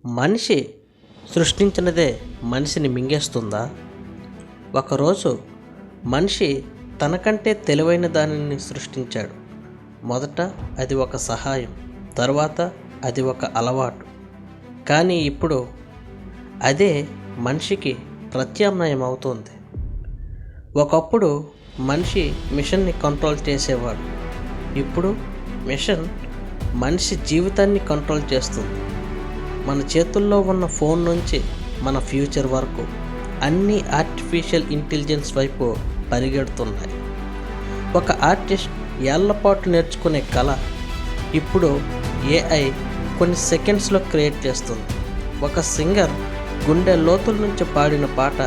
మనిషి సృష్టించినదే మనిషిని మింగేస్తుందా? ఒకరోజు మనిషి తనకంటే తెలివైన దానిని సృష్టించాడు. మొదట అది ఒక సహాయం, తర్వాత అది ఒక అలవాటు. కానీ ఇప్పుడు అదే మనిషికి ప్రత్యామ్నాయం అవుతుంది. ఒకప్పుడు మనిషి మిషన్ని కంట్రోల్ చేసేవాడు. ఇప్పుడు మిషన్ మనిషి జీవితాన్ని కంట్రోల్ చేస్తుంది. మన చేతుల్లో ఉన్న ఫోన్ నుంచి మన ఫ్యూచర్ వరకు అన్నీ ఆర్టిఫిషియల్ ఇంటెలిజెన్స్ వైపు పరిగెడుతున్నాయి. ఒక ఆర్టిస్ట్ ఏళ్లపాటు నేర్చుకునే కళ ఇప్పుడు ఏఐ కొన్ని సెకండ్స్లో క్రియేట్ చేస్తుంది. ఒక సింగర్ గుండె లోతుల నుంచి పాడిన పాట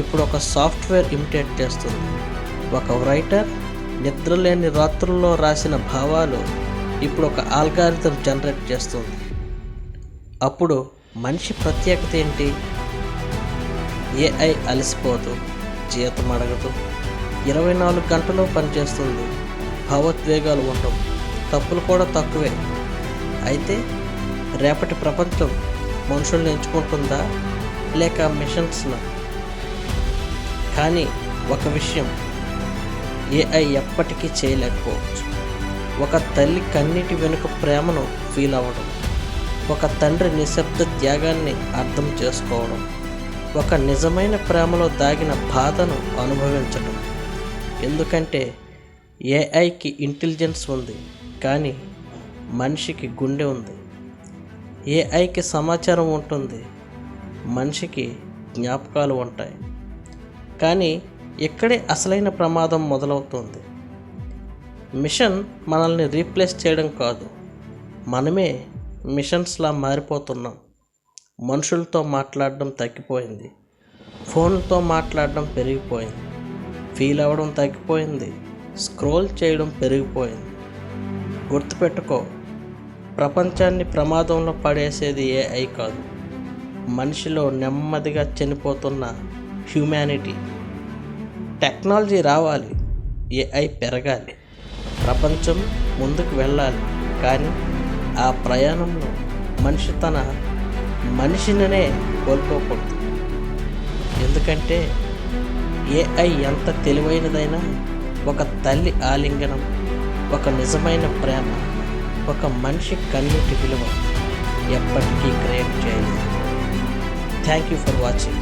ఇప్పుడు ఒక సాఫ్ట్వేర్ ఇమిటేట్ చేస్తుంది. ఒక రైటర్ నిద్రలేని రాత్రుల్లో రాసిన భావాలు ఇప్పుడు ఒక ఆల్గారిథం జనరేట్ చేస్తుంది. అప్పుడు మనిషి ప్రత్యేకత ఏంటి? ఏఐ అలసిపోదు, జీతం అడగదు, 24 గంటలు పనిచేస్తుంది, భావోద్వేగాలు ఉండవు, తప్పులు కూడా తక్కువే. అయితే రేపటి ప్రపంచం మనుషుల్ని ఎంచుకుంటుందా లేక మిషన్స్నా? కానీ ఒక విషయం ఏఐ ఎప్పటికీ చేయలేకపోవచ్చు. ఒక తల్లి కన్నీటి వెనుక ప్రేమను ఫీల్ అవ్వడం, ఒక తండ్రి నిశ్శబ్ద త్యాగాన్ని అర్థం చేసుకోవడం, ఒక నిజమైన ప్రేమలో దాగిన బాధను అనుభవించడం. ఎందుకంటే ఏఐకి ఇంటెలిజెన్స్ ఉంది, కానీ మనిషికి గుండె ఉంది. ఏఐకి సమాచారం ఉంటుంది, మనిషికి జ్ఞాపకాలు ఉంటాయి. కానీ ఇక్కడే అసలైన ప్రమాదం మొదలవుతుంది. మిషన్ మనల్ని రీప్లేస్ చేయడం కాదు, మనమే మిషన్స్లా మారిపోతున్నాం. మనుషులతో మాట్లాడడం తగ్గిపోయింది, ఫోన్తో మాట్లాడడం పెరిగిపోయింది, ఫీల్ అవ్వడం తగ్గిపోయింది, స్క్రోల్ చేయడం పెరిగిపోయింది. గుర్తుపెట్టుకో, ప్రపంచాన్ని ప్రమాదంలో పడేసేది ఏఐ కాదు, మనిషిలో నెమ్మదిగా చనిపోతున్న హ్యూమానిటీ. టెక్నాలజీ రావాలి, ఏఐ పెరగాలి, ప్రపంచం ముందుకు వెళ్ళాలి. కానీ ఆ ప్రయాణంలో మనిషి తన మనిషినే కోల్పోకూడదు. ఎందుకంటే ఏఐ ఎంత తెలివైనదైనా ఒక తల్లి ఆలింగనం, ఒక నిజమైన ప్రేమ, ఒక మనిషి కన్నీటి విలువ ఎప్పటికీ క్రియేట్ చేయలేదు. Thank you for watching.